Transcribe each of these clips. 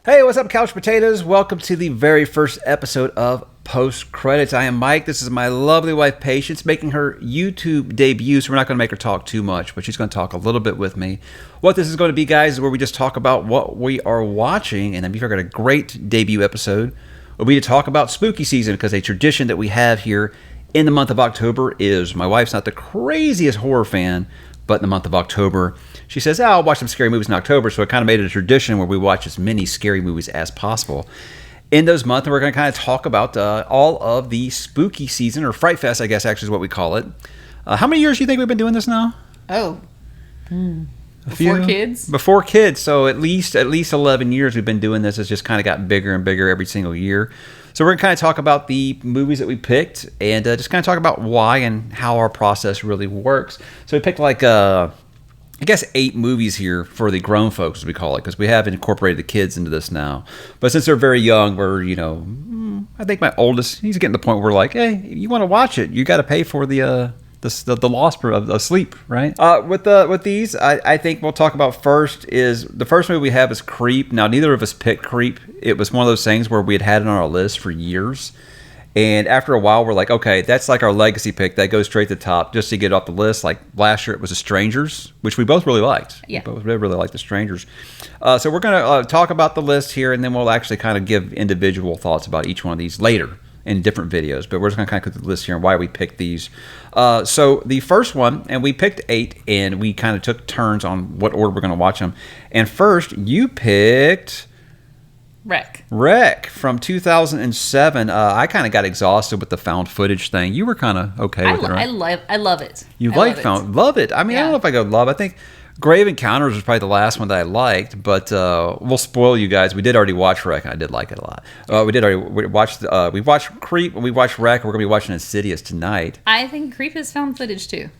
Hey, what's up, Couch Potatoes? Welcome to the very first episode of Post Credits. I am Mike. This is my lovely wife, Patience, making her YouTube debut, so we're not going to make her talk too much, but she's going to talk a little bit with me. What this is going to be, guys, is where we just talk about what we are watching, and then we've got a great debut episode. We'll be to talk about spooky season, because a tradition that we have here in the month of October is my wife's not the craziest horror fan, but in the month of October, she says, I'll watch some scary movies in October, so it kind of made it a tradition where we watch as many scary movies as possible. In those months, we're going to kind of talk about all of the spooky season, or Fright Fest, I guess actually is what we call it. How many years do you think we've been doing this now? Before kids? Before kids, so at least 11 years we've been doing this. It's just kind of got bigger and bigger every single year. So we're going to kind of talk about the movies that we picked and just kind of talk about why and how our process really works. So we picked I guess 8 movies here for the grown folks, as we call it, because we have incorporated the kids into this now. But since they're very young, we're, I think my oldest, he's getting to the point where we're like, hey, you want to watch it, you got to pay for the loss of sleep, right? With these, I think we'll talk about first is, the first movie we have is Creep. Now, neither of us picked Creep. It was one of those things where we had it on our list for years. And after a while, we're like, okay, that's like our legacy pick. That goes straight to the top just to get off the list. Like last year, it was The Strangers, which we both really liked. Yeah. We both really liked The Strangers. So we're going to talk about the list here, and then we'll actually kind of give individual thoughts about each one of these later in different videos. But we're just going to kind of go through the list here and why we picked these. So the first one, and we picked 8, and we kind of took turns on what order we're going to watch them. And first, you picked Wreck from 2007. I kind of got exhausted with the found footage thing. You were kind of okay with it, right? I love it. Love it. I mean, I don't know if I go love. I think Grave Encounters was probably the last one that I liked, but we'll spoil you guys. We did already watch Wreck, and I did like it a lot. We watched Creep, and we watched Wreck. We're going to be watching Insidious tonight. I think Creep is found footage too.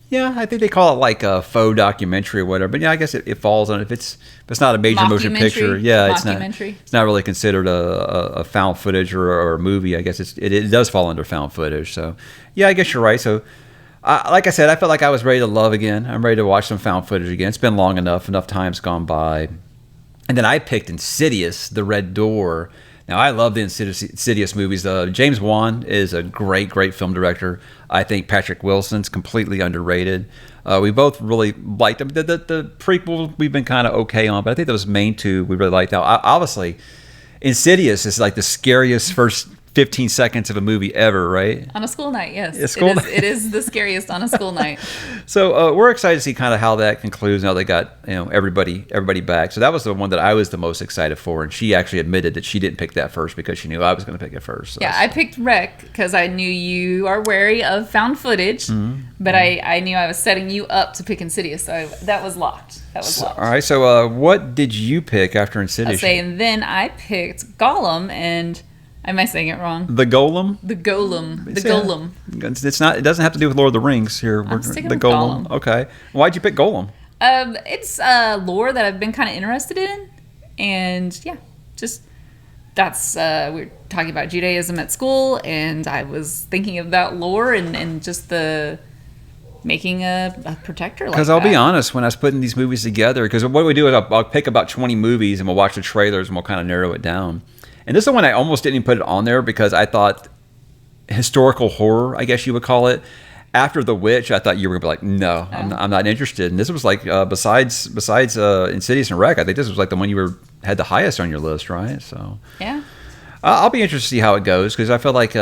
Yeah, I think they call it like a faux documentary or whatever. But yeah, I guess it falls on if it's not a major motion picture. Yeah, it's not really considered a found footage or a movie. I guess it does fall under found footage. So yeah, I guess you're right. So like I said, I felt like I was ready to love again. I'm ready to watch some found footage again. It's been long enough time's gone by. And then I picked Insidious, The Red Door. Now, I love the Insidious movies. James Wan is a great film director. I think Patrick Wilson's completely underrated. We both really liked them. The prequel we've been kind of okay on, but I think those main two we really liked. Now, obviously, Insidious is like the scariest first 15 seconds of a movie ever, right? On a school night, yes. It is the scariest on a school night. So we're excited to see kind of how that concludes. Now they got everybody back. So that was the one that I was the most excited for, and she actually admitted that she didn't pick that first because she knew I was going to pick it first. So yeah, I picked Wreck because I knew you are wary of found footage, but I knew I was setting you up to pick Insidious, so that was locked. All right, so what did you pick after Insidious? And then I picked Gollum, and am I saying it wrong? The Golem? The Golem. It's not. It doesn't have to do with Lord of the Rings here. I'm sticking with Gollum. Okay. Why'd you pick Golem? It's lore that I've been kind of interested in, and yeah, just that's we're talking about Judaism at school, and I was thinking of that lore and just the making a protector like that. Because I'll be honest, when I was putting these movies together, because what we do is I'll pick about 20 movies and we'll watch the trailers and we'll kind of narrow it down. And this is the one I almost didn't even put it on there because I thought historical horror, I guess you would call it. After The Witch, I thought you were going to be like, no, I'm not interested. And this was like, besides Insidious and Wreck, I think this was like the one you had the highest on your list, right? So yeah, I'll be interested to see how it goes because I feel like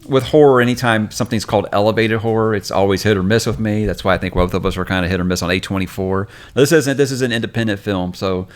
with horror, anytime something's called elevated horror, it's always hit or miss with me. That's why I think both of us were kind of hit or miss on A24. This is an independent film, so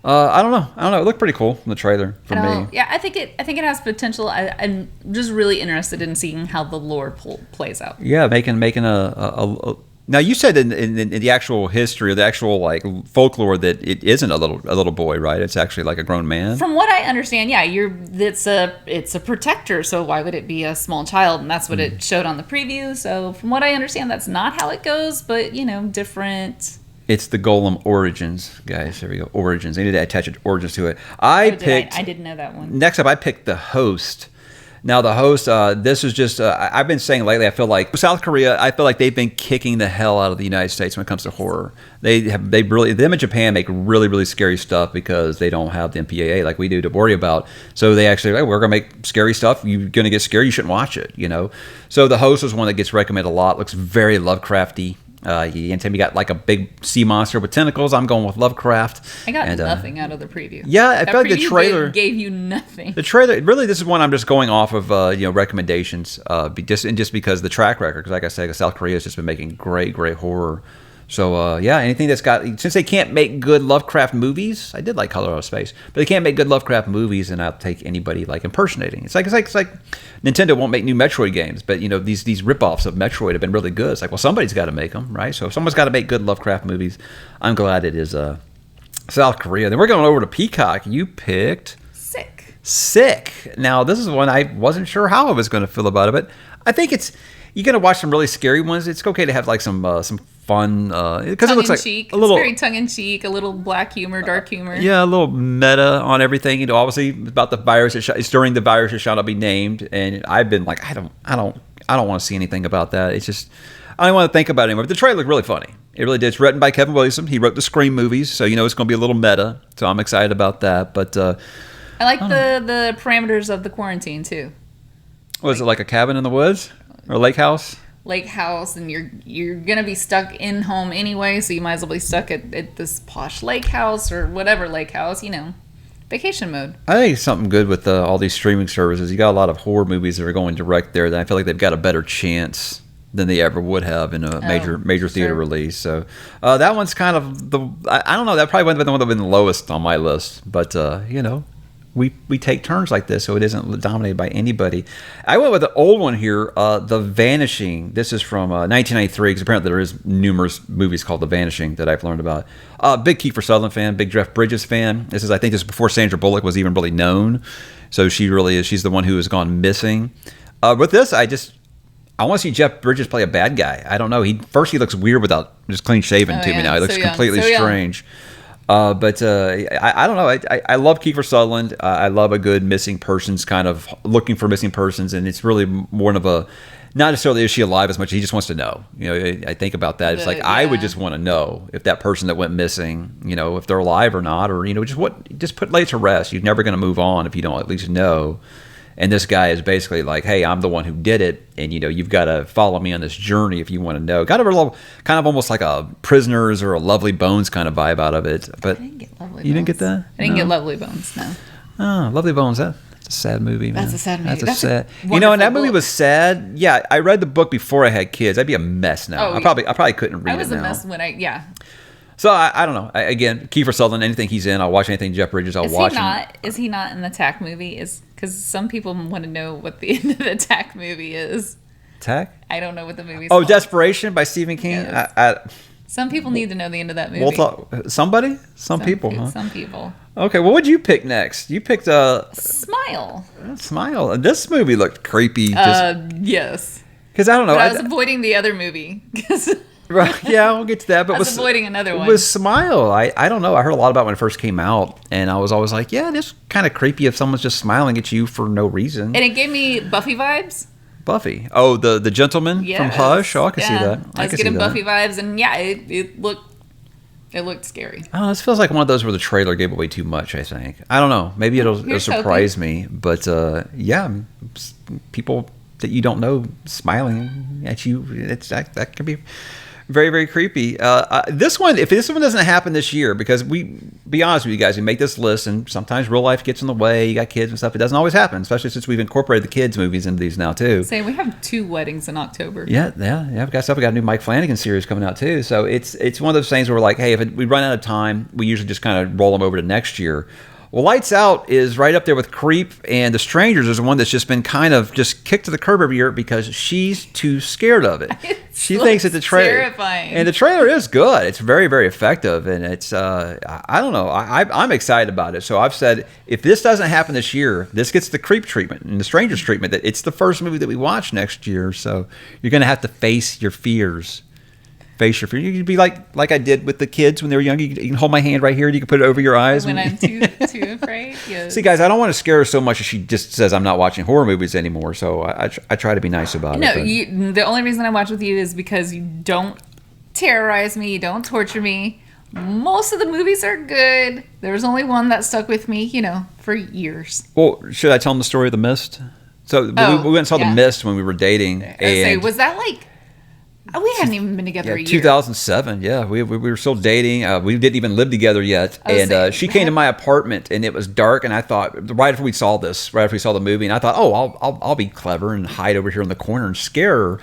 I don't know. It looked pretty cool in the trailer for me. Yeah, I think it has potential. I'm just really interested in seeing how the lore plays out. Yeah, making a now you said in the actual history or the actual like folklore that it isn't a little boy, right? It's actually like a grown man. From what I understand, yeah, it's a protector. So why would it be a small child? And that's what it showed on the preview. So from what I understand, that's not how it goes. But different. It's the Golem Origins, guys. There we go. Origins. They need to attach origins to it. I didn't know that one. Next up, I picked The Host. Now the host, this is just I've been saying lately, I feel like South Korea, I feel like they've been kicking the hell out of the United States when it comes to horror. They really, them in Japan make really, really scary stuff because they don't have the MPAA like we do to worry about. So they actually, hey, we're going to make scary stuff. You're going to get scared. You shouldn't watch it, you know? So the host is one that gets recommended a lot. Looks very Lovecrafty. Anytime you got like a big sea monster with tentacles, I'm going with Lovecraft. I got nothing out of the preview. Yeah, I felt like the trailer gave you nothing. The trailer, really, this is one I'm just going off of recommendations, just because the track record. Because like I said, South Korea has just been making great horror. So anything that's got, since they can't make good Lovecraft movies, I did like Color Out of Space, but they can't make good Lovecraft movies, and I'll take anybody like impersonating. It's like Nintendo won't make new Metroid games, but these ripoffs of Metroid have been really good. It's like, well, somebody's got to make them, right? So if someone's got to make good Lovecraft movies, I'm glad it is South Korea. Then we're going over to Peacock. You picked Sick. Now this is one I wasn't sure how I was going to feel about it, but I think you're going to watch some really scary ones. It's okay to have like some fun, because it looks like a little, it's very tongue-in-cheek, a little black humor, dark humor. Yeah, a little meta on everything. Obviously about the virus. It's during the virus, it shall not be named. And I've been like, I don't want to see anything about that. It's just, I don't want to think about it anymore. But the trailer looked really funny. It really did. It's written by Kevin Williamson. He wrote the Scream movies, so it's going to be a little meta. So I'm excited about that. But I like the parameters of the quarantine too. Was it like a cabin in the woods or a lake house? Lake house, and you're gonna be stuck in home anyway, so you might as well be stuck at this posh lake house or whatever lake house, vacation mode. I think something good with all these streaming services. You got a lot of horror movies that are going direct there. That I feel like they've got a better chance than they ever would have in a major theater release. So that one's kind of I don't know. That probably wouldn't have been the one that would have been the lowest on my list, but we take turns like this, so it isn't dominated by anybody. I went with the old one here, The Vanishing. This is from 1993, because apparently there is numerous movies called The Vanishing that I've learned about. Big Kiefer Sutherland fan, big Jeff Bridges fan. I think this is before Sandra Bullock was even really known, so she really is. She's the one who has gone missing. With this, I want to see Jeff Bridges play a bad guy. I don't know. He looks weird without just clean shaven to me now. He looks completely strange. But I don't know. I love Kiefer Sutherland. I love a good missing persons, kind of looking for missing persons, and it's really more of a, not necessarily is she alive as much as he just wants to know. I think about that. It's like I would just want to know if that person that went missing, if they're alive or not, or lay it to rest. You're never going to move on if you don't at least know. And this guy is basically like, hey, I'm the one who did it, and you've got to follow me on this journey if you want to know. Kind of almost like a Prisoners or a Lovely Bones kind of vibe out of it. But I didn't get Lovely Bones. You didn't get that? I didn't get Lovely Bones, no. Oh, Lovely Bones, that's a sad movie, man. That's a sad movie. That's sad. And that movie was sad. Yeah, I read the book before I had kids. I'd be a mess now. I probably couldn't read it now. I was a mess when So I don't know. Again, Kiefer Sutherland, anything he's in, I'll watch anything Jeff Bridges, I'll watch him. Is he not in the Attack movie? Because some people want to know what the end of the Attack movie is. Attack? I don't know what the movie's called. Desperation by Stephen King? Yes. Some people need to know the end of that movie. Somebody? Some people, huh? Some people. Okay, well, what'd you pick next? You picked Smile. Smile. This movie looked creepy. Yes. Because I don't know. But I was avoiding the other movie. Right, yeah, we'll get to that. But I was avoiding another one. With Smile, I don't know. I heard a lot about it when it first came out, and I was always like, yeah, this kind of creepy if someone's just smiling at you for no reason. And it gave me Buffy vibes. Buffy. Oh, the gentleman from Hush. Oh, I can see that. I was getting Buffy vibes, and it looked scary. Oh, this feels like one of those where the trailer gave away too much, I think. I don't know. Maybe it'll surprise me. But, people that you don't know smiling at you, that can be very, very creepy. This one, if this one doesn't happen this year, because be honest with you guys, we make this list, and sometimes real life gets in the way. You got kids and stuff. It doesn't always happen, especially since we've incorporated the kids' movies into these now too. Say we have 2 weddings in October. Yeah. We got a new Mike Flanagan series coming out too. So it's one of those things where we're like, hey, if we run out of time, we usually just kind of roll them over to next year. Well, Lights Out is right up there with Creep, and The Strangers is one that's just been kind of just kicked to the curb every year because she's too scared of it. She thinks that the trailer, terrifying. And the trailer is good. It's very, very effective, and it's I don't know. I'm excited about it. So I've said if this doesn't happen this year, this gets the Creep treatment and the Strangers treatment. That it's the first movie that we watch next year. So you're going to have to face your fears. face your fear. You could be like I did with the kids when they were young. You can hold my hand right here and you can put it over your eyes. When I'm too afraid. Yes. See, guys, I don't want to scare her so much that she just says I'm not watching horror movies anymore. So I try to be nice about it. No, the only reason I watch with you is because you don't terrorize me. You don't torture me. Most of the movies are good. There was only one that stuck with me, for years. Well, should I tell them the story of The Mist? So we went and saw The Mist when we were dating. And was that like... We hadn't even been together a year. 2007, yeah. We were still dating. We didn't even live together yet. And she came to my apartment, and it was dark, and I thought, right after we saw the movie, and I thought, I'll be clever and hide over here in the corner and scare her.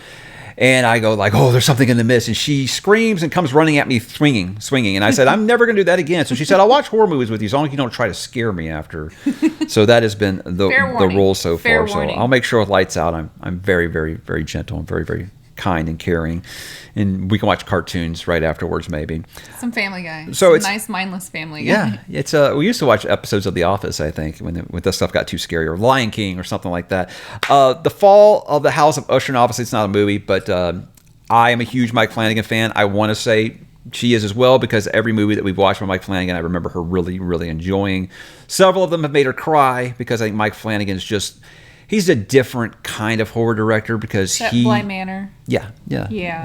And I go like, there's something in the mist. And she screams and comes running at me swinging. And I said, I'm never going to do that again. So she said, I'll watch horror movies with you as long as you don't try to scare me after. So that has been the rule so far. So I'll make sure with lights out, I'm very, very, very gentle and very, very kind and caring, and we can watch cartoons right afterwards, maybe some Family Guy. So it's nice, mindless Family Guy. Yeah, it's we used to watch episodes of The Office, I think, when this stuff got too scary, or Lion King or something like that. The Fall of the House of Usher, and obviously it's not a movie, but I am a huge Mike Flanagan fan. I want to say she is as well, because every movie that we've watched by Mike Flanagan, I remember her really, really enjoying. Several of them have made her cry, because I think Mike Flanagan's just... He's a different kind of horror director, because Bly Manor. Yeah.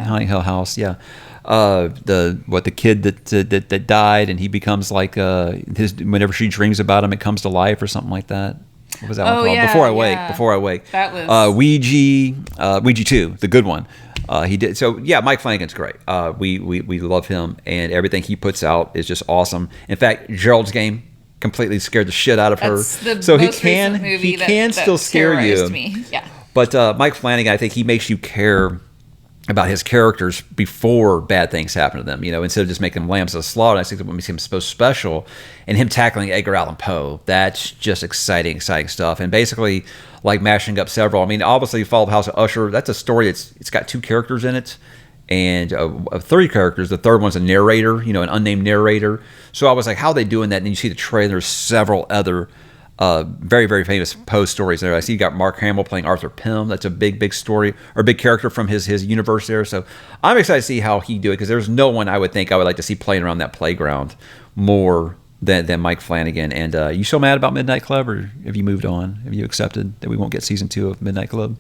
Haunting Hill House. Yeah. The kid that died, and he becomes like whenever she dreams about him, it comes to life or something like that. What was that one called? Yeah, Before I Wake. That was Ouija 2, the good one. He did. So yeah, Mike Flanagan's great. We love him, and everything he puts out is just awesome. In fact, Gerald's Game completely scared the shit out of her. So he can still scare you. Me. Yeah. But Mike Flanagan, I think he makes you care about his characters before bad things happen to them. Instead of just making them lambs of the slaughter. I think that what makes him so special, and him tackling Edgar Allan Poe, that's just exciting stuff. And basically, like mashing up several. I mean, obviously, Fall of the House of Usher. That's a story. It's got 2 characters in it. And 3 characters. The third one's a narrator, an unnamed narrator. So I was like, how are they doing that? And then you see the trailer. There's several other very, very famous Poe stories there. I see you got Mark Hamill playing Arthur Pym. That's a big story, or big character from his universe there. So I'm excited to see how he do it, because there's no one I would think I would like to see playing around that playground more than Mike Flanagan. And you still mad about Midnight Club, or have you moved on? Have you accepted that we won't get season 2 of Midnight Club?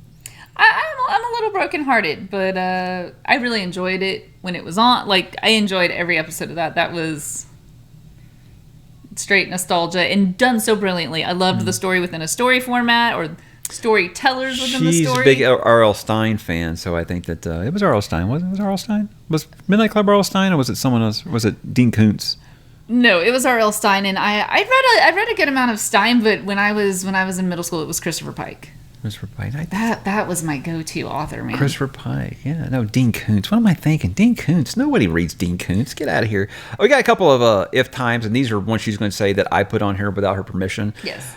I'm a little brokenhearted, but I really enjoyed it when it was on. Like, I enjoyed every episode of that. That was straight nostalgia, and done so brilliantly. I loved the story within a story format, or storytellers within the story. She's a big R.L. Stein fan, so I think that it was R.L. Stein. Was it R.L. Stein? Was Midnight Club R.L. Stein, or was it someone else? Or was it Dean Koontz? No, it was R.L. Stein, and I read a good amount of Stein, but when I was in middle school, it was Christopher Pike. Christopher Pike. That was my go-to author, man. Christopher Pike. Yeah, no, Dean Koontz. What am I thinking? Dean Koontz. Nobody reads Dean Koontz. Get out of here. We got a couple of if times, and these are ones she's going to say that I put on here without her permission. Yes.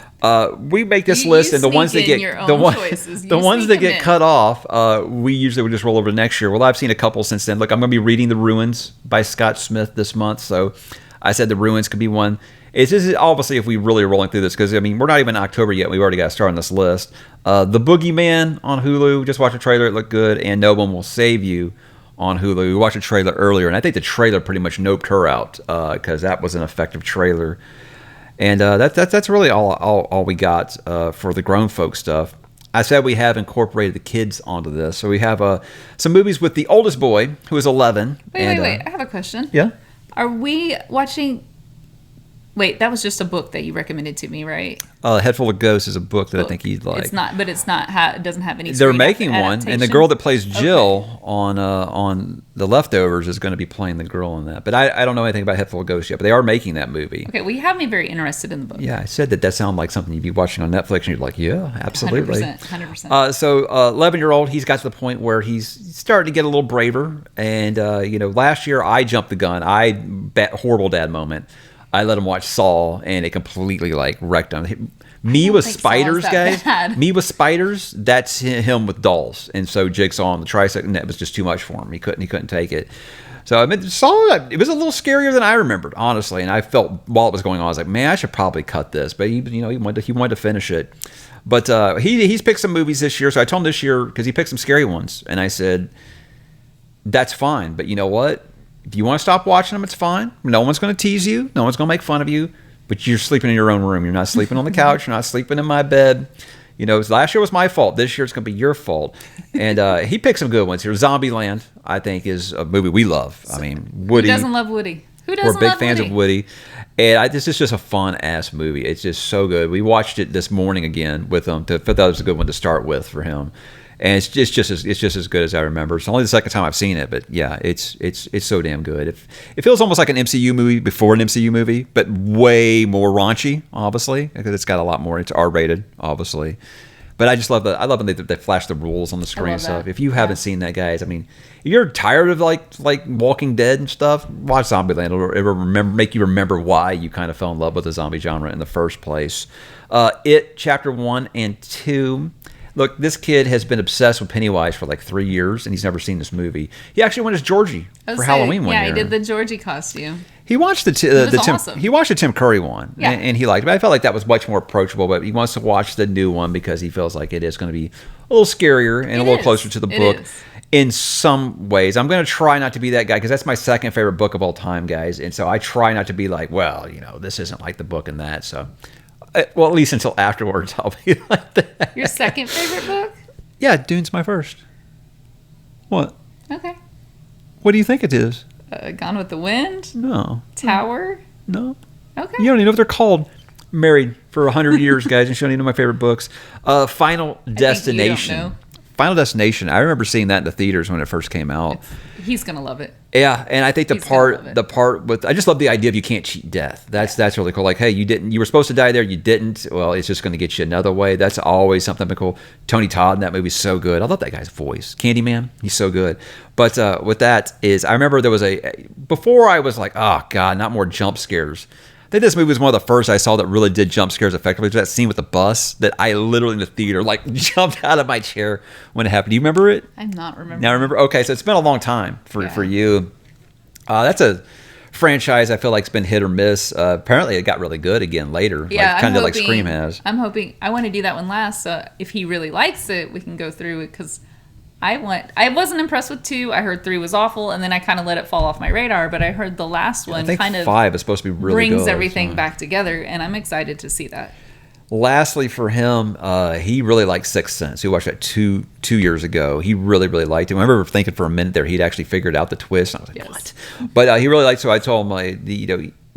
We make this list, and the ones that get the ones that get cut off, we usually would just roll over to next year. Well, I've seen a couple since then. Look, I'm going to be reading The Ruins by Scott Smith this month, so I said The Ruins could be one. It's just, obviously, if we really are rolling through this, because, I mean, we're not even in October yet. We've already got to start on this list. The Boogeyman on Hulu. Just watched a trailer. It looked good. And No One Will Save You on Hulu. We watched a trailer earlier, and I think the trailer pretty much noped her out, because that was an effective trailer. And that's really all we got for the grown folk stuff. I said we have incorporated the kids onto this. So we have some movies with the oldest boy, who is 11. Wait. I have a question. Yeah? Are we watching... Wait, that was just a book that you recommended to me, right? Head Full of Ghosts is a book that I think you'd like. It's not, but it's not. It doesn't have any. They're making one, and the girl that plays Jill on The Leftovers is going to be playing the girl in that. But I don't know anything about Head Full of Ghosts yet. But they are making that movie. Okay, well, you have me very interested in the book. Yeah, I said that sounded like something you'd be watching on Netflix, and you're like, yeah, absolutely, 100%. So 11-year-old, he's got to the point where he's starting to get a little braver. And last year I jumped the gun. Horrible dad moment. I let him watch Saw, and it completely wrecked him. Me with spiders, guys. Me with spiders. That's him with dolls. And so Jigsaw on the tricycle, and that was just too much for him. He couldn't take it. So I mean, Saw. It was a little scarier than I remembered, honestly. And I felt while it was going on, I was like, man, I should probably cut this. But he wanted to finish it. But he's picked some movies this year. So I told him this year, because he picked some scary ones, and I said, that's fine. But you know what? If you want to stop watching them, it's fine. No one's going to tease you. No one's going to make fun of you. But you're sleeping in your own room. You're not sleeping on the couch. You're not sleeping in my bed. You know, last year was my fault. This year it's going to be your fault. And he picked some good ones here. Zombieland, I think, is a movie we love. I mean, Woody. Who doesn't love Woody? Who doesn't love We're big fans Woody? of Woody. And this is just a fun-ass movie. It's just so good. We watched it this morning again with him. I thought it was a good one to start with for him. And it's just as good as I remember. It's only the second time I've seen it, but yeah, it's so damn good. It feels almost like an MCU movie before an MCU movie, but way more raunchy, obviously, because it's got a lot more. It's R-rated, obviously. But I just love that. I love when they flash the rules on the screen and stuff. If you haven't seen that, guys, I mean, if you're tired of like Walking Dead and stuff, watch Zombieland. It'll make you remember why you kind of fell in love with the zombie genre in the first place. It Chapter 1 and 2. Look, this kid has been obsessed with Pennywise for like 3 years, and he's never seen this movie. He actually went as Georgie for Halloween one year. Yeah, he did the Georgie costume. He watched the Tim Curry one, and he liked it. But I felt like that was much more approachable. But he wants to watch the new one because he feels like it is going to be a little scarier and a little closer to the book in some ways. I'm going to try not to be that guy because that's my second favorite book of all time, guys. And so I try not to be like, well, you know, this isn't like the book and that. So. Well, at least until afterwards, I'll be like that. Your second favorite book? Yeah, Dune's my first. What? Okay. What do you think it is? Gone with the Wind? No. Tower? No. Okay. You don't even know what they're called. Married for 100 years, guys, and she don't even know my favorite books. Final Destination. I think you don't know. Final Destination. I remember seeing that in the theaters when it first came out. He's gonna love it. Yeah, and I think the part with I just love the idea of you can't cheat death. That's really cool. Like, hey, you were supposed to die there, you didn't. Well, it's just going to get you another way. That's always something cool. Tony Todd in that movie's so good. I love that guy's voice. Candyman, he's so good. But with that is, I remember there was before I was like, oh god, not more jump scares. I think this movie was one of the first I saw that really did jump scares effectively. That scene with the bus that I literally in the theater like jumped out of my chair when it happened. Do you remember it? I'm not remembering. Now remember? Okay, so it's been a long time for you. That's a franchise I feel like it's been hit or miss. Apparently it got really good again later. Yeah, kind of like Scream has. I'm hoping. I want to do that one last. So if he really likes it, we can go through it because. I wasn't impressed with 2. I heard 3 was awful, and then I kind of let it fall off my radar. But I heard the last one kind of 5 is supposed to be really brings good, everything back together, and I'm excited to see that. Lastly, for him, he really liked Sixth Sense. He watched that two years ago. He really, really liked it. I remember thinking for a minute there he'd actually figured out the twist. I was like, what? But he really liked it, so I told him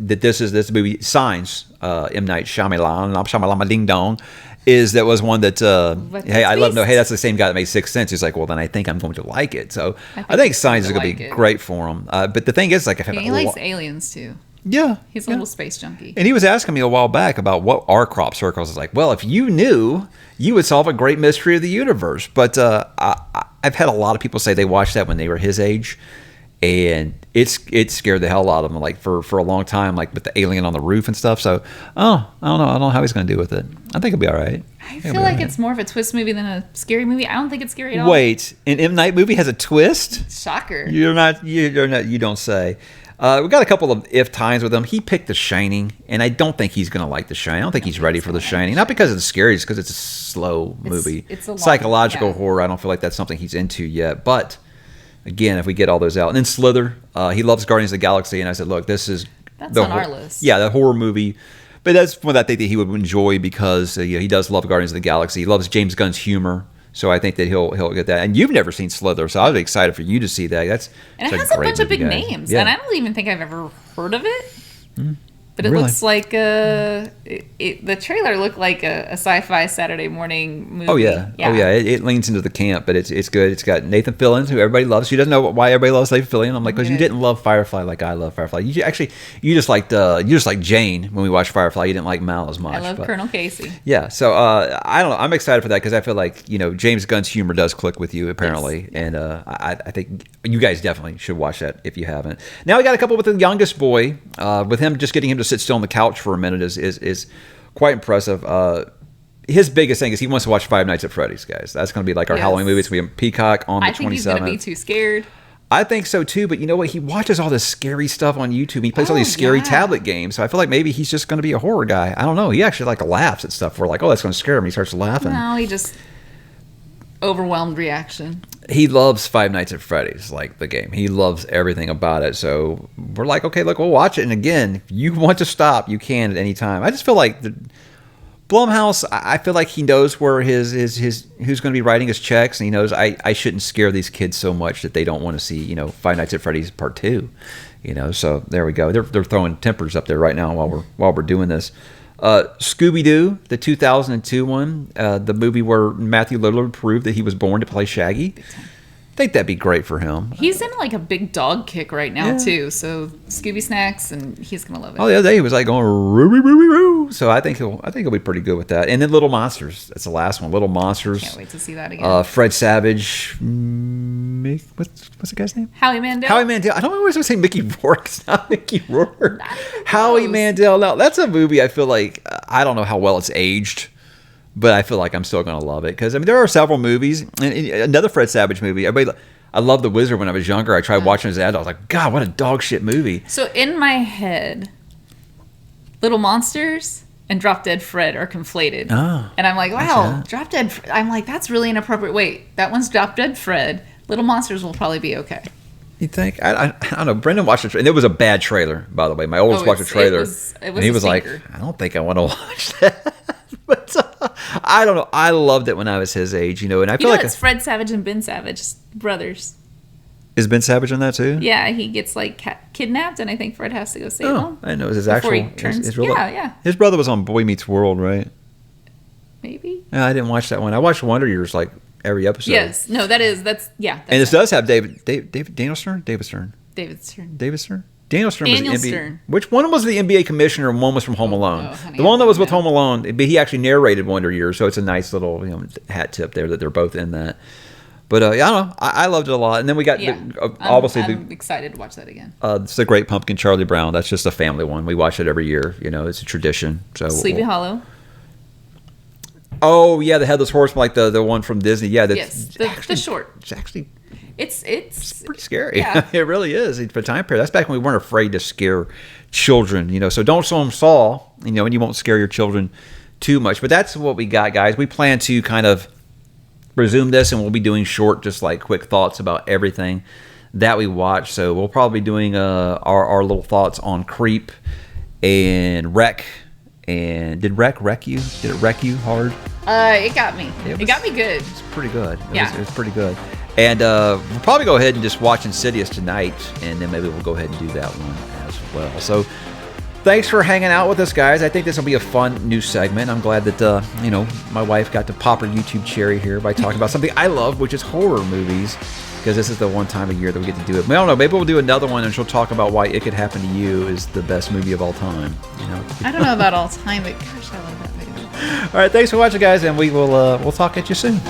that this movie, Signs, M. Night Shyamalan, Ding Dong, was one that hey, that's the same guy that made Sixth Sense. He's like, well, then I think I'm going to like it. So I think Signs is going to be great for him. But the thing is, like, he likes aliens too. Yeah, he's a little space junkie. And he was asking me a while back about what are crop circles. I was like, well, if you knew, you would solve a great mystery of the universe. But I've had a lot of people say they watched that when they were his age, and it scared the hell out of them. Like for a long time, like with the alien on the roof and stuff. So I don't know how he's going to do with it. I think he'll be all right. I feel like it's more of a twist movie than a scary movie. I don't think it's scary at all. Wait, an M. Night movie has a twist? Shocker. You're not. You don't say. We got a couple of if times with him. He picked The Shining, and I don't think he's going to like The Shining. I don't think he's ready for The Shining. Not because it's scary, just because it's a slow movie. It's a psychological horror. I don't feel like that's something he's into yet. But again, if we get all those out, and then Slither, he loves Guardians of the Galaxy, and I said, look, that's on our list. Yeah, the horror movie. But that's one that I think that he would enjoy because he does love Guardians of the Galaxy. He loves James Gunn's humor. So I think that he'll get that. And you've never seen Slither, so I was excited for you to see that. And it has a bunch of big names, and I don't even think I've ever heard of it. But it looks like the trailer looked like a sci-fi Saturday morning movie. Oh yeah. It leans into the camp, but it's good. It's got Nathan Fillion, who everybody loves. She doesn't know why everybody loves Nathan Fillion. I'm like, because you didn't love Firefly like I love Firefly. You just liked Jane when we watched Firefly. You didn't like Mal as much. I love Colonel Casey. Yeah. So I don't know. I'm excited for that because I feel like James Gunn's humor does click with you apparently, and I think you guys definitely should watch that if you haven't. Now we got a couple with the youngest boy. With him, just getting him to sit still on the couch for a minute is quite impressive. His biggest thing is he wants to watch Five Nights at Freddy's, guys. That's going to be like our Halloween movie. It's going to be on Peacock on the 27th. I think he's going to be too scared. I think so too, but you know what? He watches all this scary stuff on YouTube. He plays all these scary tablet games. So I feel like maybe he's just going to be a horror guy. I don't know. He actually laughs at stuff. We're like, oh, that's going to scare him. He starts laughing. No, he just overwhelmed reaction. he loves Five Nights at Freddy's, like the game. He loves everything about it. So we're like, okay, look, we'll watch it. And again, if you want to stop, you can at any time. I just feel like Blumhouse, I feel like he knows where his who's going to be writing his checks, and he knows I shouldn't scare these kids so much that they don't want to see, you know, Five Nights at Freddy's Part 2. You know, so there we go. They're throwing tempers up there right now while we're doing this. Scooby-Doo, the 2002 one, the movie where Matthew Lillard proved that he was born to play Shaggy. I think that'd be great for him. He's in like a big dog kick right now too. So Scooby snacks, and he's gonna love it. Oh, the other day he was like going roo. So I think he'll be pretty good with that. And then Little Monsters. That's the last one. Little Monsters. Can't wait to see that again. Fred Savage. What's the guy's name? Howie Mandel. Howie Mandel. I don't always want to say Mickey Rourke. It's not Mickey Rourke. Howie Mandel. Now that's a movie I feel like I don't know how well it's aged. But I feel like I'm still going to love it because I mean there are several movies. And another Fred Savage movie. I loved The Wizard when I was younger. I tried watching his ad. I was like, God, what a dog shit movie. So in my head, Little Monsters and Drop Dead Fred are conflated. Oh, and I'm like, wow, Drop Dead. I'm like, that's really inappropriate. Wait, that one's Drop Dead Fred. Little Monsters will probably be okay. You think? I don't know. Brendan watched it, and it was a bad trailer, by the way. My oldest watched the trailer, and he was like, I don't think I want to watch that. But I don't know. I loved it when I was his age, you know. And I feel like it's Fred Savage and Ben Savage, brothers. Is Ben Savage on that too? Yeah, he gets like kidnapped, and I think Fred has to go save him. I know it was his actual. His real, yeah. His brother was on Boy Meets World, right? Maybe. Yeah, I didn't watch that one. I watched Wonder Years like every episode. Yes. No, that's and this does have Daniel Stern. David Stern. Daniel Stern was the NBA. Which one was the NBA commissioner and one was from Home Alone? Honey, the one that was with Home Alone, but he actually narrated Wonder Years, so it's a nice little hat tip there that they're both in that. But I don't know. I loved it a lot. And then we got I'm excited to watch that again. It's The Great Pumpkin, Charlie Brown. That's just a family one. We watch it every year. You know, it's a tradition. So Sleepy Hollow. Oh yeah, the Headless Horseman, like the one from Disney. Yeah, the short. It's actually. It's pretty scary. Yeah. It really is. For time period, that's back when we weren't afraid to scare children. You know, so don't show them Saw. You know, and you won't scare your children too much. But that's what we got, guys. We plan to kind of resume this, and we'll be doing short, just like quick thoughts about everything that we watch. So we'll probably be doing our little thoughts on Creep and Wreck. And did Wreck you? Did it wreck you hard? It got me. It got me good. It's pretty good. It was pretty good. And we'll probably go ahead and just watch Insidious tonight, and then maybe we'll go ahead and do that one as well. So thanks for hanging out with us, guys. I think this will be a fun new segment. I'm glad that, my wife got to pop her YouTube cherry here by talking about something I love, which is horror movies, because this is the one time of year that we get to do it. I don't know. Maybe we'll do another one, and she'll talk about why It Could Happen to You is the best movie of all time. You know? I don't know about all time, but gosh, I love that movie. All right, thanks for watching, guys, and we'll talk at you soon.